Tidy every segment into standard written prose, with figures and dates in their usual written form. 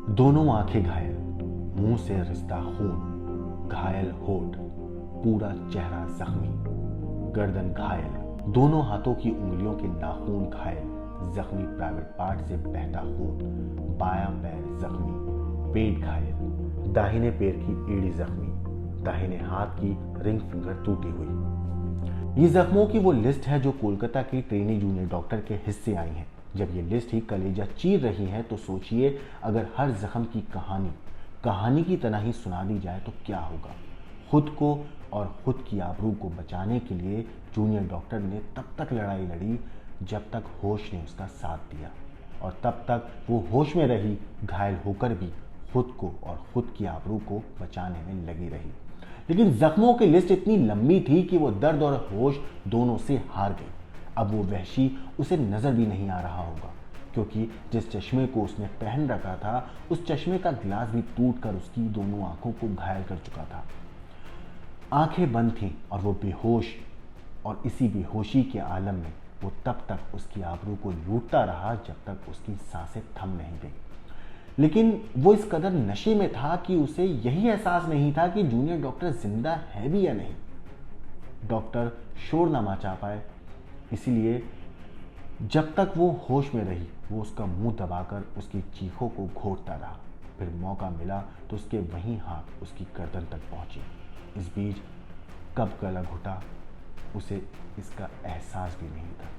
दोनों आंखें घायल, मुंह से रिश्ता खून, घायल होठ, पूरा चेहरा जख्मी, गर्दन घायल, दोनों हाथों की उंगलियों के नाखून घायल, जख्मी प्राइवेट पार्ट से बहता खून, बायां पैर जख्मी, पेट घायल, दाहिने पैर की एड़ी जख्मी, दाहिने हाथ की रिंग फिंगर टूटी हुई। ये जख्मों की वो लिस्ट है जो कोलकाता की ट्रेनी जूनियर डॉक्टर के हिस्से आई है। जब ये लिस्ट ही कलेजा चीर रही है तो सोचिए, अगर हर जख्म की कहानी की तरह ही सुना दी जाए तो क्या होगा। खुद को और खुद की आबरू को बचाने के लिए जूनियर डॉक्टर ने तब तक लड़ाई लड़ी जब तक होश ने उसका साथ दिया, और तब तक वो होश में रही, घायल होकर भी खुद को और खुद की आबरू को बचाने में लगी रही। लेकिन जख्मों की लिस्ट इतनी लंबी थी कि वो दर्द और होश दोनों से हार गई। अब वो वहशी उसे नजर भी नहीं आ रहा होगा, क्योंकि जिस चश्मे को उसने पहन रखा था उस चश्मे का गिलास भी टूटकर उसकी दोनों आंखों को घायल कर चुका था। आंखें बंद थीं और वो बेहोश, और इसी बेहोशी के आलम में वो तब तक उसकी आबरू को लूटता रहा जब तक उसकी सांसें थम नहीं गई। लेकिन वो इस कदर नशे में था कि उसे यही एहसास नहीं था कि जूनियर डॉक्टर जिंदा है भी या नहीं। डॉक्टर शोर ना मचा पाए, इसीलिए जब तक वो होश में रही वो उसका मुंह दबाकर उसकी चीखों को घोटता रहा। फिर मौका मिला तो उसके वहीं हाथ उसकी गर्दन तक पहुंचे। इस बीच कब गला घुटा उसे इसका एहसास भी नहीं था।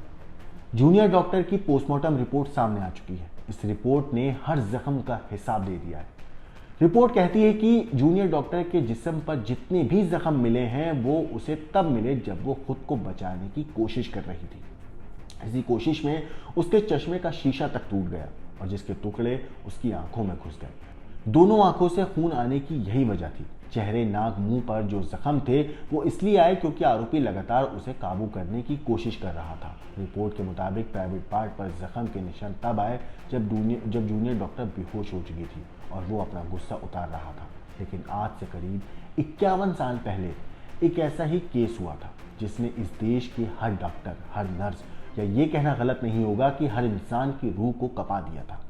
जूनियर डॉक्टर की पोस्टमार्टम रिपोर्ट सामने आ चुकी है। इस रिपोर्ट ने हर जख्म का हिसाब दे दिया है। रिपोर्ट कहती है कि जूनियर डॉक्टर के जिस्म पर जितने भी जख्म मिले हैं वो उसे तब मिले जब वो खुद को बचाने की कोशिश कर रही थी। इसी कोशिश में उसके चश्मे का शीशा तक टूट गया और जिसके टुकड़े उसकी आंखों में घुस गए। दोनों आंखों से खून आने की यही वजह थी। चेहरे, नाक, मुंह पर जो जख्म थे वो इसलिए आए क्योंकि आरोपी लगातार उसे काबू करने की कोशिश कर रहा था। रिपोर्ट के मुताबिक प्राइवेट पार्ट पर जख्म के निशान तब आए जब जूनियर डॉक्टर बेहोश हो चुकी थी और वो अपना गुस्सा उतार रहा था। लेकिन आज से करीब 51 साल पहले एक ऐसा ही केस हुआ था जिसने इस देश के हर डॉक्टर, हर नर्स, या ये कहना गलत नहीं होगा कि हर इंसान की रूह को कपा दिया था।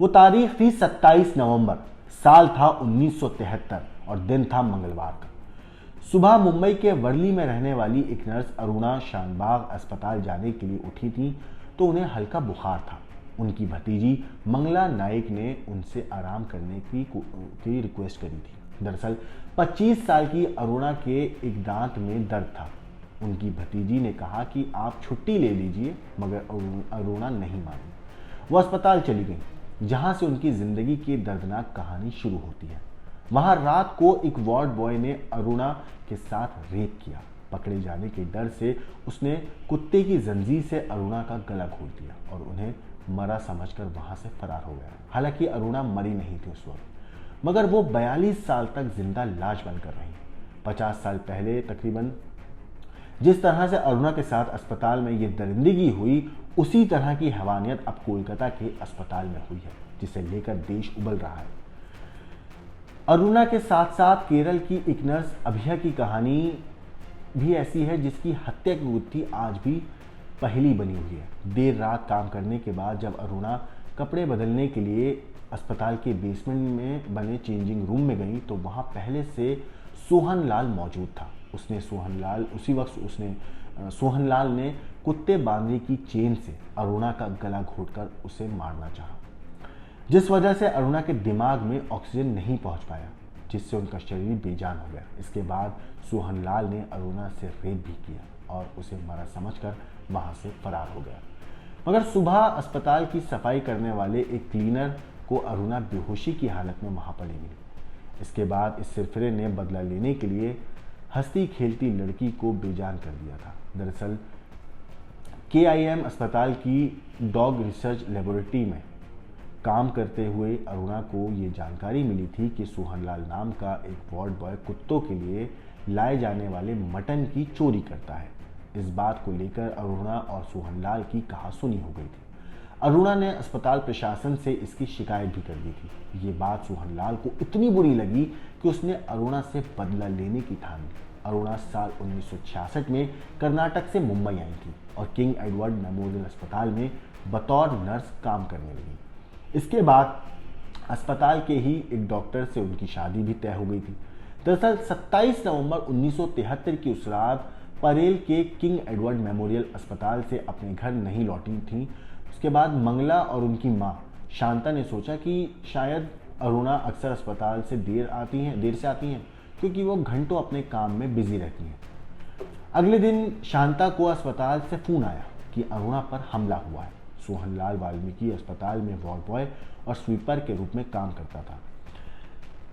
वो तारीख थी 27 नवंबर, साल था 1973 और दिन था मंगलवार का। सुबह मुंबई के वर्ली में रहने वाली एक नर्स अरुणा शानबाग अस्पताल जाने के लिए उठी थी तो उन्हें हल्का बुखार था। उनकी भतीजी मंगला नाइक ने उनसे आराम करने की रिक्वेस्ट करी थी। दरअसल 25 साल की अरुणा के एक दांत में दर्द था। उनकी भतीजी ने कहा कि आप छुट्टी ले लीजिए, मगर अरुणा नहीं मानी। वो अस्पताल चली गई जहां से उनकी जिंदगी की दर्दनाक कहानी शुरू होती है। वहां रात को एक वार्ड बॉय ने अरुणा के साथ रेप किया। पकड़े जाने के डर से उसने कुत्ते की जंजीर से अरुणा का गला घोट दिया और उन्हें मरा समझकर वहां से फरार हो गया। हालांकि अरुणा मरी नहीं थी उस वक्त, मगर वो 42 साल तक जिंदा लाश बनकर रही। 50 साल पहले तकरीबन जिस तरह से अरुणा के साथ अस्पताल में ये दरिंदगी हुई, उसी तरह की हैवानियत अब कोलकाता के अस्पताल में हुई है, जिसे लेकर देश उबल रहा है। अरुणा के साथ साथ केरल की एक नर्स अभिया की कहानी भी ऐसी है जिसकी हत्या की गुत्थी आज भी पहेली बनी हुई है। देर रात काम करने के बाद जब अरुणा कपड़े बदलने के लिए अस्पताल के बेसमेंट में बने चेंजिंग रूम में गई तो वहां पहले से सोहनलाल मौजूद था। उसी वक्त सोहनलाल ने कुत्ते बांधने की चेन से अरुणा का गला घोटकर उसे मारना चाहा, जिस वजह से अरुणा के दिमाग में ऑक्सीजन नहीं पहुंच पाया, जिससे उनका शरीर बेजान हो गया। इसके बाद सोहनलाल ने अरुणा से रेप भी किया और उसे मरा समझकर वहां से फरार हो गया। मगर सुबह अस्पताल की सफाई करने वाले एक क्लीनर को अरुणा बेहोशी की हालत में वहां पड़ी मिली। इसके बाद इस सिरफिरे ने बदला लेने के लिए हंसती खेलती लड़की को बेजान कर दिया था। दरअसल KIM अस्पताल की डॉग रिसर्च लेबोरेटरी में काम करते हुए अरुणा को ये जानकारी मिली थी कि सोहनलाल नाम का एक वार्ड बॉय कुत्तों के लिए लाए जाने वाले मटन की चोरी करता है। इस बात को लेकर अरुणा और सोहनलाल की कहासुनी हो गई थी। अरुणा ने अस्पताल प्रशासन से इसकी शिकायत भी कर दी थी। ये बात सोहनलाल को इतनी बुरी लगी कि उसने अरुणा से बदला लेने की ठान ली। अरुणा साल 1966 में कर्नाटक से मुंबई आई थी और किंग एडवर्ड मेमोरियल अस्पताल में बतौर नर्स काम करने लगी। इसके बाद अस्पताल के ही एक डॉक्टर से उनकी शादी भी तय हो गई थी। दरअसल 27 नवंबर 1973 की उस रात परेल के किंग एडवर्ड मेमोरियल अस्पताल से अपने घर नहीं लौटी थी। उसके बाद मंगला और उनकी मां शांता ने सोचा कि शायद अरुणा अक्सर अस्पताल से देर से आती हैं क्योंकि वो घंटों अपने काम में बिजी रहती हैं। अगले दिन शांता को अस्पताल से फोन आया कि अरुणा पर हमला हुआ है। सोहनलाल वाल्मीकि अस्पताल में वार्ड बॉय और स्वीपर के रूप में काम करता था,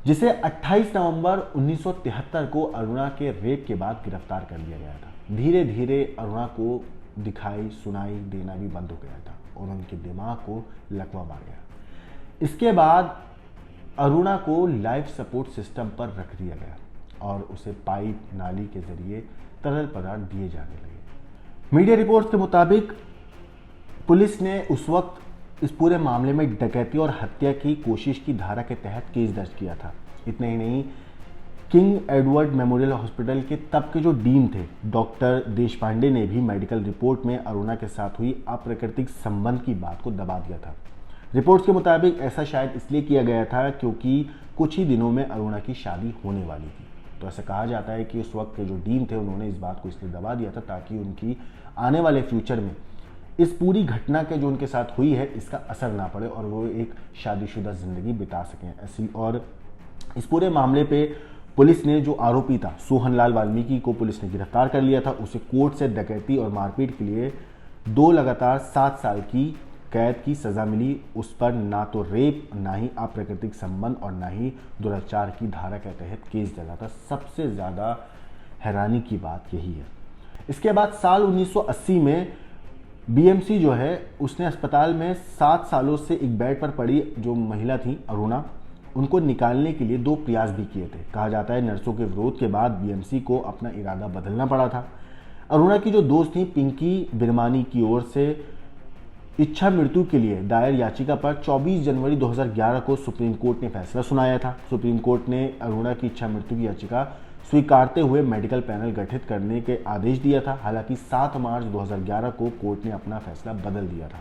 जिसे 28 नवंबर 1973 को अरुणा के रेप के बाद गिरफ्तार कर लिया गया था। धीरे धीरे अरुणा को दिखाई सुनाई देना भी बंद हो गया था और उनके दिमाग को लकवा मार गया। इसके बाद अरुणा को लाइफ सपोर्ट सिस्टम पर रख दिया गया और उसे पाइप नाली के जरिए तरल पदार्थ दिए जाने लगे। मीडिया रिपोर्ट्स के मुताबिक पुलिस ने उस वक्त इस पूरे मामले में डकैती और हत्या की कोशिश की धारा के तहत केस दर्ज किया था। इतना ही नहीं, किंग एडवर्ड मेमोरियल हॉस्पिटल के तब के जो डीन थे डॉक्टर देशपांडे ने भी मेडिकल रिपोर्ट में अरुणा के साथ हुई अप्राकृतिक संबंध की बात को दबा दिया था। रिपोर्ट्स के मुताबिक ऐसा शायद इसलिए किया गया था क्योंकि कुछ ही दिनों में अरुणा की शादी होने वाली थी। तो ऐसा कहा जाता है कि उस वक्त के जो डीन थे उन्होंने इस बात को इसलिए दबा दिया था ताकि उनकी आने वाले फ्यूचर में इस पूरी घटना के जो उनके साथ हुई है इसका असर ना पड़े और वो एक शादीशुदा जिंदगी बिता सकें ऐसी। और इस पूरे मामले पे पुलिस ने जो आरोपी था सोहनलाल वाल्मीकि को पुलिस ने गिरफ्तार कर लिया था। उसे कोर्ट से डकैती और मारपीट के लिए 2 लगातार 7 साल की कैद की सज़ा मिली। उस पर ना तो रेप, ना ही अप्राकृतिक संबंध और ना ही दुराचार की धारा के तहत केस डला था। सबसे ज़्यादा हैरानी की बात यही है। इसके बाद साल 1980 में बीएमसी जो है उसने अस्पताल में 7 सालों से एक बेड पर पड़ी जो महिला थी अरुणा, उनको निकालने के लिए 2 प्रयास भी किए थे। कहा जाता है नर्सों के विरोध के बाद बीएमसी को अपना इरादा बदलना पड़ा था। अरुणा की जो दोस्त थी पिंकी बिरमानी की ओर से इच्छा मृत्यु के लिए दायर याचिका पर 24 जनवरी 2011 को सुप्रीम कोर्ट ने फैसला सुनाया था। सुप्रीम कोर्ट ने अरुणा की इच्छा मृत्यु की याचिका स्वीकारते हुए मेडिकल पैनल गठित करने के आदेश दिया था। हालांकि 7 मार्च 2011 को कोर्ट ने अपना फैसला बदल दिया था।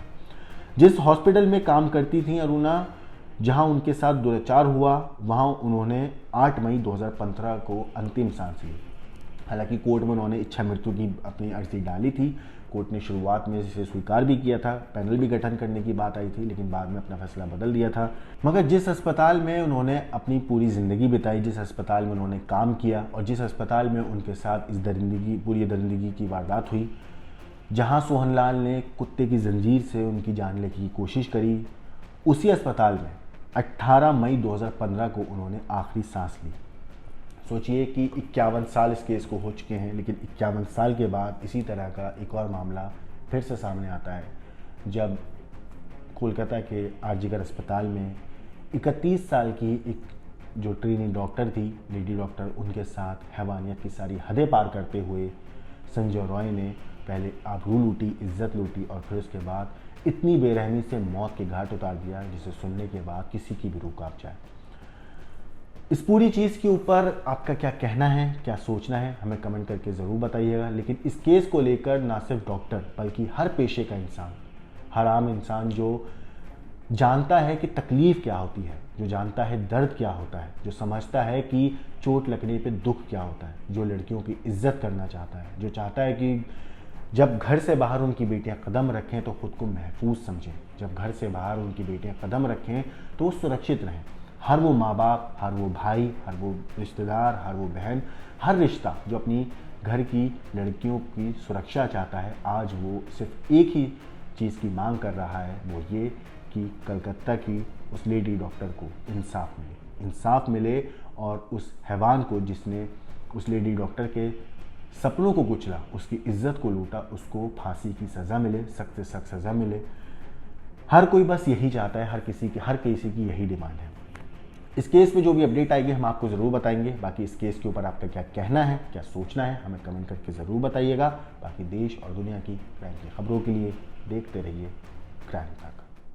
जिस हॉस्पिटल में काम करती थी अरुणा, जहां उनके साथ दुराचार हुआ, वहां उन्होंने 8 मई 2015 को अंतिम सांस ली। हालांकि कोर्ट में उन्होंने इच्छा मृत्यु की अपनी अर्जी डाली थी। कोर्ट ने शुरुआत में इसे स्वीकार भी किया था, पैनल भी गठन करने की बात आई थी, लेकिन बाद में अपना फैसला बदल दिया था। मगर जिस अस्पताल में उन्होंने अपनी पूरी ज़िंदगी बिताई, जिस अस्पताल में उन्होंने काम किया और जिस अस्पताल में उनके साथ इस पूरी दरिंदगी की वारदात हुई, जहां सोहनलाल ने कुत्ते की जंजीर से उनकी जान लेने की कोशिश करी, उसी अस्पताल में 18 मई 2015 को उन्होंने आखिरी सांस ली। सोचिए कि 51 साल इस केस को हो चुके हैं, लेकिन 51 साल के बाद इसी तरह का एक और मामला फिर से सामने आता है, जब कोलकाता के आरजीकर अस्पताल में 31 साल की एक जो ट्रेनी डॉक्टर थी, लेडी डॉक्टर, उनके साथ हैवानियत की सारी हदें पार करते हुए संजय रॉय ने पहले आबरू लूटी, इज्जत लूटी और फिर उसके बाद इतनी बेरहमी से मौत के घाट उतार दिया जिसे सुनने के बाद किसी की भी रूह कांप जाए। इस पूरी चीज़ के ऊपर आपका क्या कहना है, क्या सोचना है, हमें कमेंट करके ज़रूर बताइएगा। लेकिन इस केस को लेकर ना सिर्फ डॉक्टर बल्कि हर पेशे का इंसान, हर आम इंसान जो जानता है कि तकलीफ़ क्या होती है, जो जानता है दर्द क्या होता है, जो समझता है कि चोट लगने पे दुख क्या होता है, जो लड़कियों की इज्जत करना चाहता है, जो चाहता है कि जब घर से बाहर उनकी बेटियां कदम रखें तो खुद को महफूज समझें, जब घर से बाहर उनकी बेटियां कदम रखें तो वो सुरक्षित रहें। हर वो माँ बाप, हर वो भाई, हर वो रिश्तेदार, हर वो बहन, हर रिश्ता जो अपनी घर की लड़कियों की सुरक्षा चाहता है, आज वो सिर्फ एक ही चीज़ की मांग कर रहा है, वो ये कि कलकत्ता की उस लेडी डॉक्टर को इंसाफ मिले और उस हैवान को जिसने उस लेडी डॉक्टर के सपनों को कुचला, उसकी इज्जत को लूटा, उसको फांसी की सज़ा मिले, सख्त से सख्त सज़ा मिले। हर कोई बस यही चाहता है, हर किसी की यही डिमांड है। इस केस में जो भी अपडेट आएगी हम आपको ज़रूर बताएंगे। बाकी इस केस के ऊपर आपका क्या कहना है, क्या सोचना है, हमें कमेंट करके ज़रूर बताइएगा। बाकी देश और दुनिया की क्राइम की खबरों के लिए देखते रहिए क्राइम तक।